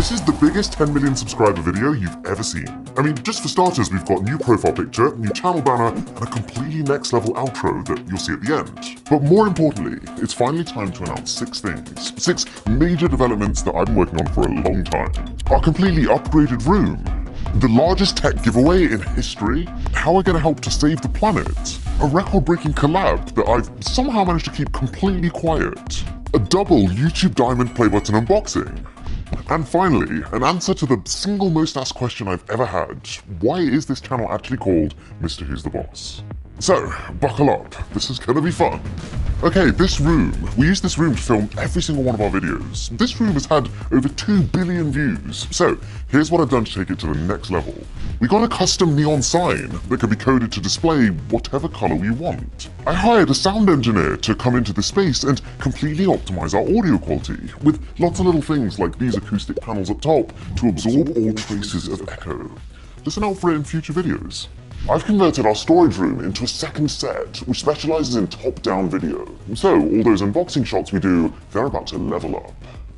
This is the biggest 10 million subscriber video you've ever seen. I mean, just for starters, we've got new profile picture, new channel banner, and a completely next level outro that you'll see at the end. But more importantly, it's finally time to announce 6 things. 6 major developments that I've been working on for a long time. Our completely upgraded room, the largest tech giveaway in history, how we're going to help to save the planet, a record-breaking collab that I've somehow managed to keep completely quiet, a double YouTube Diamond play button unboxing, and finally, an answer to the single most asked question I've ever had: why is this channel actually called Mr. Who's the Boss? So, buckle up, this is gonna be fun. Okay, this room. We use this room to film every single one of our videos. This room has had over 2 billion views. So, here's what I've done to take it to the next level. We got a custom neon sign that can be coded to display whatever color we want. I hired a sound engineer to come into the space and completely optimize our audio quality, with lots of little things like these acoustic panels up top to absorb all traces of echo. Listen out for it in future videos. I've converted our storage room into a second set, which specializes in top-down video. So all those unboxing shots we do, they're about to level up.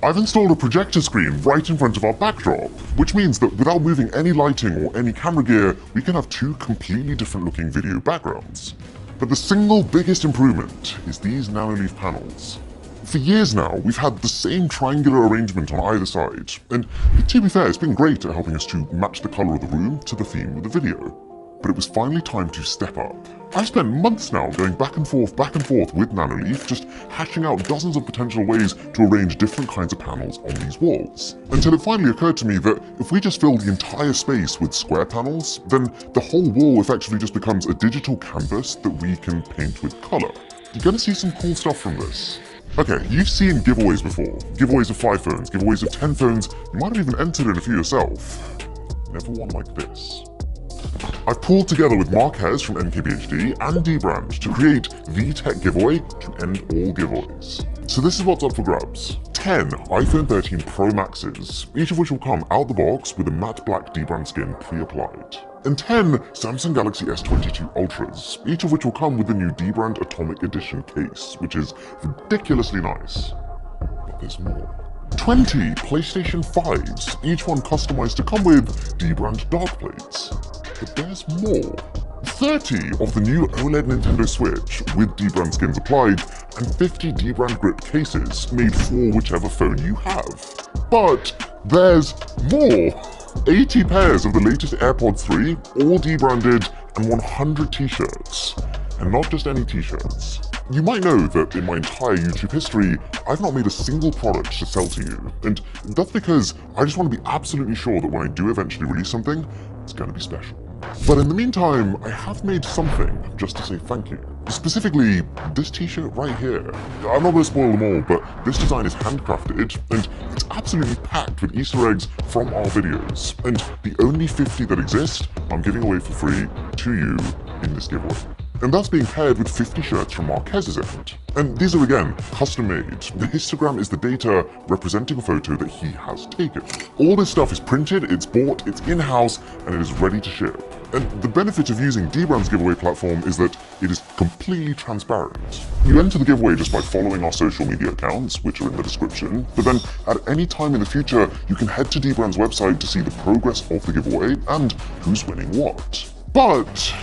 I've installed a projector screen right in front of our backdrop, which means that without moving any lighting or any camera gear, we can have 2 completely different looking video backgrounds. But the single biggest improvement is these nanoleaf panels. For years now, we've had the same triangular arrangement on either side, and to be fair, it's been great at helping us to match the color of the room to the theme of the video. But it was finally time to step up. I've spent months now going back and forth with Nanoleaf, just hashing out dozens of potential ways to arrange different kinds of panels on these walls. Until it finally occurred to me that if we just fill the entire space with square panels, then the whole wall effectively just becomes a digital canvas that we can paint with color. You're gonna see some cool stuff from this. Okay, you've seen giveaways before. Giveaways of 5 phones, giveaways of 10 phones, you might have even entered in a few yourself. Never one like this. I've pulled together with Marquez from mkbhd and dbrand to create the tech giveaway to end all giveaways. So this is what's up for grabs. 10 iPhone 13 Pro Maxes, each of which will come out the box with a matte black dbrand skin pre-applied. And 10 Samsung Galaxy S22 Ultras, each of which will come with the new dbrand Atomic Edition case, which is ridiculously nice. But there's more. 20 PlayStation 5s, each one customized to come with dbrand dark plates. But there's more. 30 of the new OLED Nintendo Switch with dbrand skins applied, and 50 dbrand grip cases made for whichever phone you have. But there's more. 80 pairs of the latest AirPods 3, all debranded, and 100 t-shirts. And not just any t-shirts. You might know that in my entire YouTube history, I've not made a single product to sell to you, and that's because I just want to be absolutely sure that when I do eventually release something, it's going to be special. But in the meantime, I have made something just to say thank you. Specifically, this t-shirt right here. I'm not going to spoil them all, but this design is handcrafted, and it's absolutely packed with Easter eggs from our videos. And the only 50 that exist, I'm giving away for free to you in this giveaway. And that's being paired with 50 shirts from Marquez's end. And these are again, custom made. The histogram is the data representing a photo that he has taken. All this stuff is printed, it's bought, it's in-house, and it is ready to ship. And the benefit of using dbrand's giveaway platform is that it is completely transparent. You enter the giveaway just by following our social media accounts, which are in the description, but then at any time in the future, you can head to dbrand's website to see the progress of the giveaway and who's winning what. But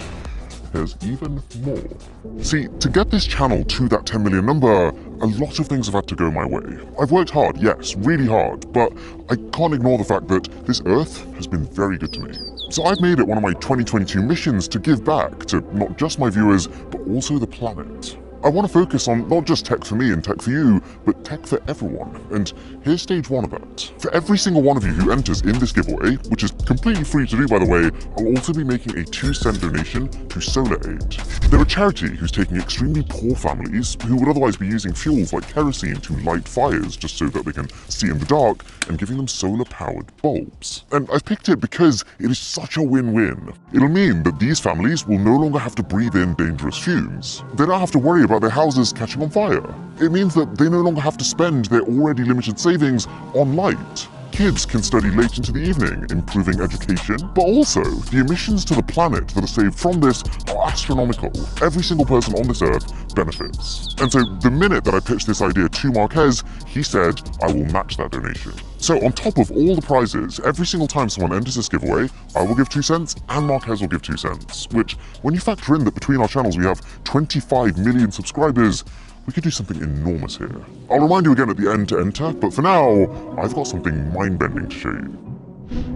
there's even more. See, to get this channel to that 10 million number, a lot of things have had to go my way. I've worked hard, yes, really hard, but I can't ignore the fact that this earth has been very good to me. So I've made it one of my 2022 missions to give back to not just my viewers, but also the planet. I want to focus on not just tech for me and tech for you, but tech for everyone. And here's stage 1 of that. For every single one of you who enters in this giveaway, which is completely free to do by the way, I'll also be making a 2-cent donation to Solar Aid. They're a charity who's taking extremely poor families who would otherwise be using fuels like kerosene to light fires just so that they can see in the dark, and giving them solar-powered bulbs. And I've picked it because it is such a win-win. It'll mean that these families will no longer have to breathe in dangerous fumes. They don't have to worry about their houses catching on fire. It means that they no longer have to spend their already limited savings on light. Kids can study late into the evening, improving education, but also the emissions to the planet that are saved from this are astronomical. Every single person on this earth benefits. And so the minute that I pitched this idea to Marquez, he said, I will match that donation. So on top of all the prizes, every single time someone enters this giveaway, I will give 2 cents and Marquez will give 2 cents, which when you factor in that between our channels we have 25 million subscribers, we could do something enormous here. I'll remind you again at the end to enter, but for now, I've got something mind-bending to show you.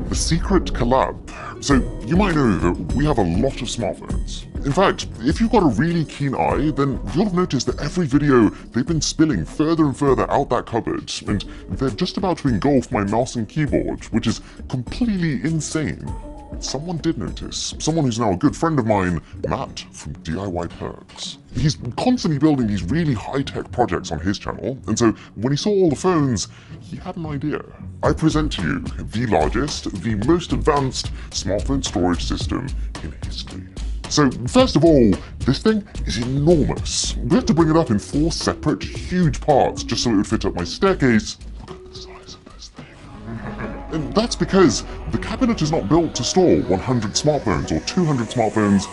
The secret collab. So you might know that we have a lot of smartphones. In fact, if you've got a really keen eye, then you'll have noticed that every video they've been spilling further and further out that cupboard, and they're just about to engulf my mouse and keyboard, which is completely insane. Someone did notice. Someone who's now a good friend of mine, Matt from DIY Perks. He's constantly building these really high-tech projects on his channel, and so when he saw all the phones, he had an idea. I present to you the largest, the most advanced smartphone storage system in history. So first of all, this thing is enormous. We had to bring it up in 4 separate, huge parts just so it would fit up my staircase. Look at the size of this thing. And that's because the cabinet is not built to store 100 smartphones or 200 smartphones,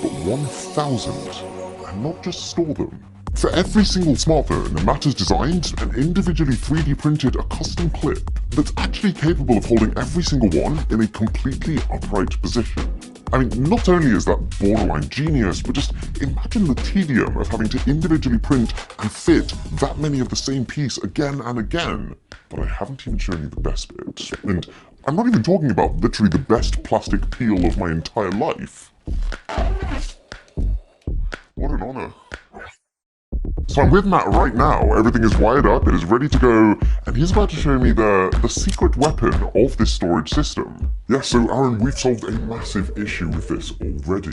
but 1,000, and not just store them. For every single smartphone, Matt has designed and individually 3D printed a custom clip that's actually capable of holding every single one in a completely upright position. I mean, not only is that borderline genius, but just imagine the tedium of having to individually print and fit that many of the same piece again and again. But I haven't even shown you the best bit. And I'm not even talking about literally the best plastic peel of my entire life. What an honor. So I'm with Matt right now, everything is wired up, it is ready to go, and he's about to show me the secret weapon of this storage system. Yeah, so Aaron, we've solved a massive issue with this already,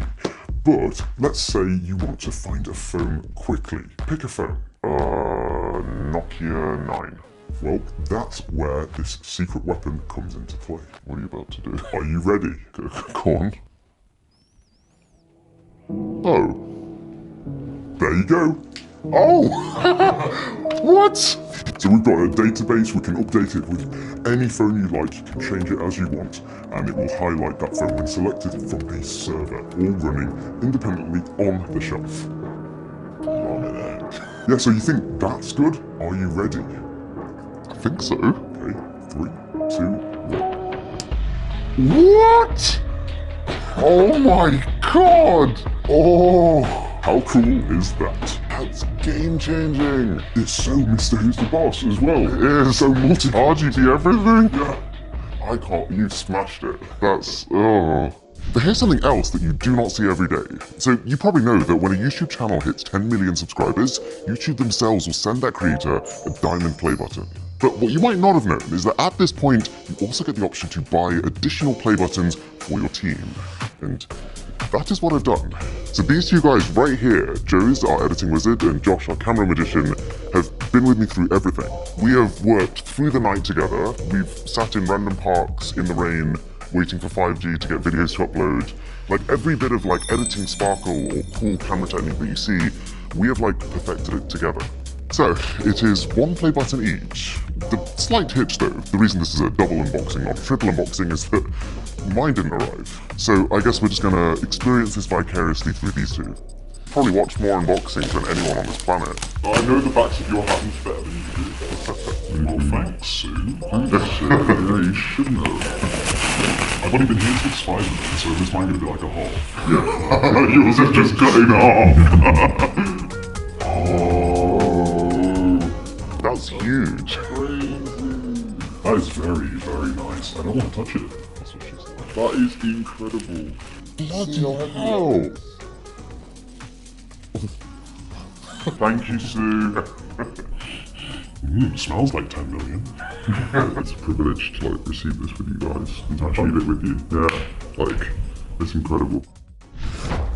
but let's say you want to find a phone quickly. Pick a phone. Nokia 9. Well, that's where this secret weapon comes into play. What are you about to do? Are you ready? Go on. Oh. There you go. Oh! What? So we've got a database, we can update it with any phone you like, you can change it as you want, and it will highlight that phone when selected from a server, all running independently on the shelf. Yeah, so you think that's good? Are you ready? I think so. Okay, 3, 2, 1. What? Oh my god! Oh, how cool is that? That's game-changing. It's so Mr. Who's the Boss as well. It is so multi-RGB everything. Yeah. I can't, you smashed it. That's, oh. But here's something else that you do not see every day. So you probably know that when a YouTube channel hits 10 million subscribers, YouTube themselves will send that creator a diamond play button. But what you might not have known is that at this point, you also get the option to buy additional play buttons for your team. And that is what I've done. So these 2 guys right here, Joe's our editing wizard and Josh our camera magician, have been with me through everything. We have worked through the night together. We've sat in random parks in the rain, waiting for 5G to get videos to upload. Like every bit of like editing sparkle or cool camera technique that you see, we have like perfected it together. So it is 1 play button each. The slight hitch though, the reason this is a double unboxing, not a triple unboxing, is that mine didn't arrive. So I guess we're just gonna experience this vicariously through these 2. Probably watched more unboxings than anyone on this planet. I know the backs of your hands better than you do. Well, thanks, Sue. Yeah, you should know. I've only been here since 5 minutes, so this might be like a half. Yeah, yours is just cutting half. Oh, that's huge. That is very, very nice. I don't want to touch it. That's what she said. That is incredible. Bloody hell. Thank you, Sue. Smells like 10 million. It's a privilege to like receive this with you guys and to achieve it with you. Yeah, like, it's incredible.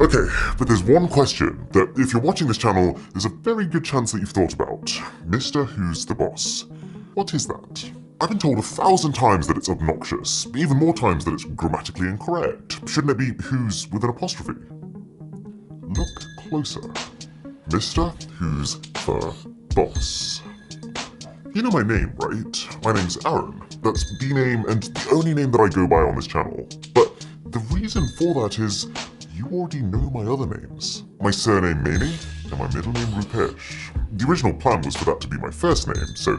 Okay, but there's one question that if you're watching this channel, there's a very good chance that you've thought about. Mr. Who's the Boss? What is that? I've been told 1,000 times that it's obnoxious, even more times that it's grammatically incorrect. Shouldn't it be who's with an apostrophe? Look closer. Mr. Who's the Boss? You know my name, right? My name's Aaron. That's the name and the only name that I go by on this channel. But the reason for that is you already know my other names. My surname Mamie and my middle name Rupesh. The original plan was for that to be my first name, so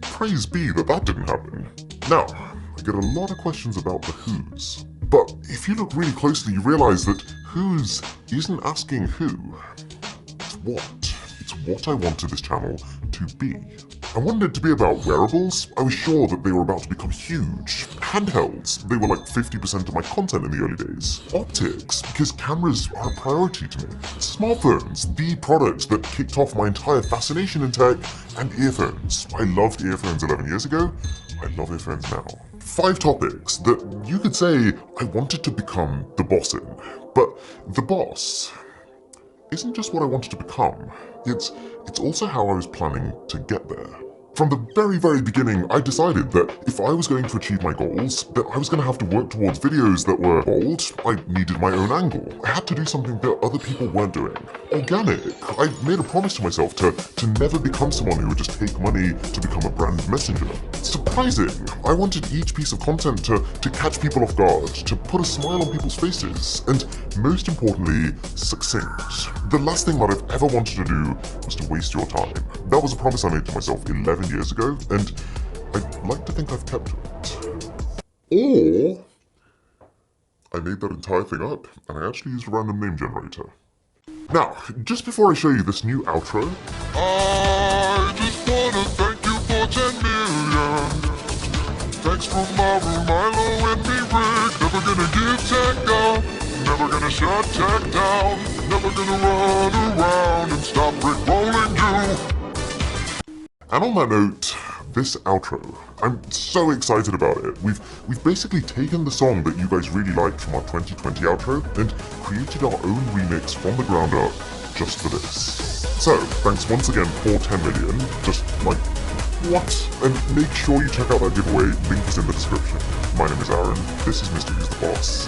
praise be that that didn't happen. Now, I get a lot of questions about the who's. But if you look really closely, you realize that who's isn't asking who. It's what. It's what I wanted this channel to be. I wanted it to be about wearables. I was sure that they were about to become huge. Handhelds, they were like 50% of my content in the early days. Optics, because cameras are a priority to me. Smartphones, the product that kicked off my entire fascination in tech. And earphones. I loved earphones 11 years ago. I love earphones now. 5 topics that you could say I wanted to become the boss in. But the boss isn't just what I wanted to become. It's also how I was planning to get there. From the very, very beginning, I decided that if I was going to achieve my goals, that I was going to have to work towards videos that were bold. I needed my own angle. I had to do something that other people weren't doing. Organic. I made a promise to myself to never become someone who would just take money to become a brand messenger. Surprising. I wanted each piece of content to catch people off guard, to put a smile on people's faces, and most importantly, succinct. The last thing that I've ever wanted to do was to waste your time. That was a promise I made to myself 11 years ago, and I'd like to think I've kept to it. Or I made that entire thing up, and I actually used a random name generator. Now, just before I show you this new outro, I just wanna thank you for 10 million. Thanks for Milo and me Rick. Never gonna give tech up, never gonna shut tech down, never gonna run around and stop Rick rolling you. And on that note, this outro, I'm so excited about it. We've basically taken the song that you guys really liked from our 2020 outro and created our own remix from the ground up just for this. So, thanks once again for 10 million. Just like, what? And make sure you check out that giveaway, link is in the description. My name is Aaron, this is Mr. Who's the Boss.